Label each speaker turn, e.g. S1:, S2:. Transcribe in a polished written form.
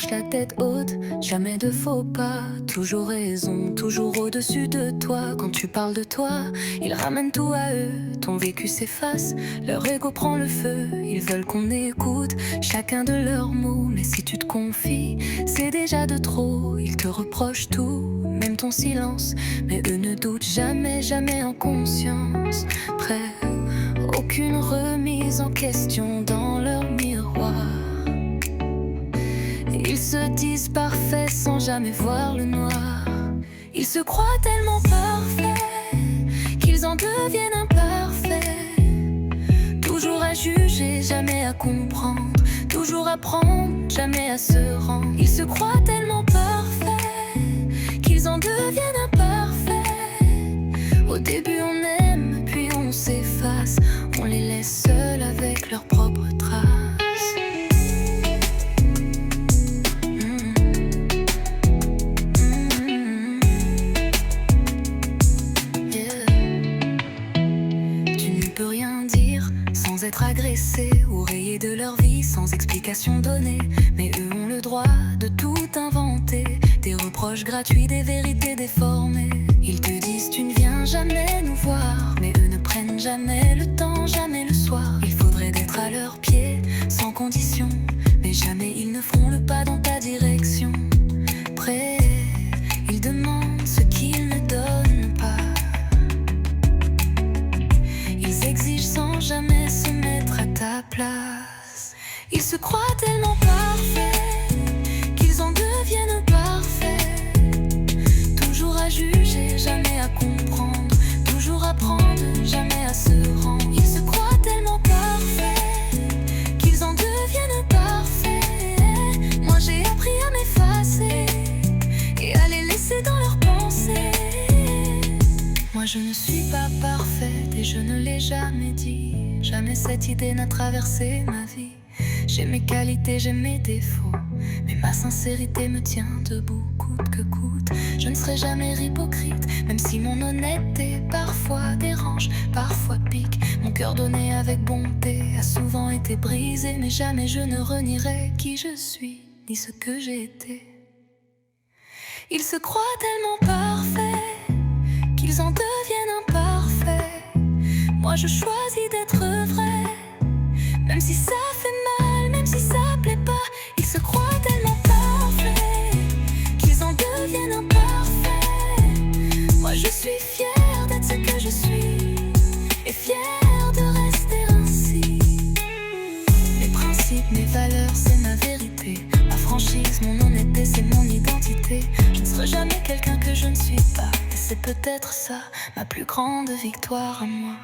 S1: marche la tête haute, jamais de faux pas. Toujours raison, toujours au-dessus de toi. Quand tu parles de toi, ils ramènent tout à eux. Ton vécu s'efface, leur ego prend le feu. Ils veulent qu'on écoute chacun de leurs mots. Mais si tu te confies, c'est déjà de trop. Ils te reprochent tout, même ton silence. Mais eux ne doutent jamais, jamais en conscience. Prêt, aucune remise en question dans leur miroir. Ils se disent parfaits sans jamais voir le noir. Ils se croient tellement parfaits qu'ils en deviennent imparfaits. Toujours à juger, jamais à comprendre. Toujours à prendre, jamais à se rendre. Ils se croient tellement parfaits qu'ils en deviennent imparfaits. Au début on aime, puis on s'efface. On les laisse seuls avec leurs propres traces. Sans être agressés ou rayés de leur vie, sans explication donnée. Mais eux ont le droit de tout inventer. Des reproches gratuits, des vérités déformées. Ils te disent tu ne viens jamais nous voir. Mais eux ne prennent jamais le temps, jamais le soir. Il faudrait d'être à leurs pieds, sans condition. Mais jamais ils ne feront le pas dans ta direction. Prêts, ils demandent ce qu'ils ne donnent pas. Ils exigent sans jamais se mettre à ta place. Ils se croient tellement parfaits qu'ils en deviennent imparfaits. Toujours à juger, jamais à comprendre. Toujours à prendre, jamais à se rendre. Ils se croient tellement parfaits qu'ils en deviennent imparfaits. Moi j'ai appris à m'effacer et à les laisser dans leurs pensées. Moi je ne suis pas parfaite et je ne l'ai jamais dit. Jamais cette idée n'a traversé ma vie. J'ai mes qualités, j'ai mes défauts, mais ma sincérité me tient debout, coûte que coûte. Je ne serai jamais hypocrite, même si mon honnêteté parfois dérange, parfois pique. Mon cœur donné avec bonté a souvent été brisé, mais jamais je ne renierai qui je suis, ni ce que j'ai été. Ils se croient tellement parfaits qu'ils en deviennent imparfaits. Moi je choisis d'être vrai, même si ça fait mal, même si ça plaît pas. Ils se croient tellement parfaits qu'ils en deviennent imparfaits. Moi je suis fière d'être ce que je suis et fière de rester ainsi. Mes principes, mes valeurs, c'est ma vérité. Ma franchise, mon honnêteté, c'est mon identité. Je ne serai jamais quelqu'un que je ne suis pas, et c'est peut-être ça ma plus grande victoire à moi.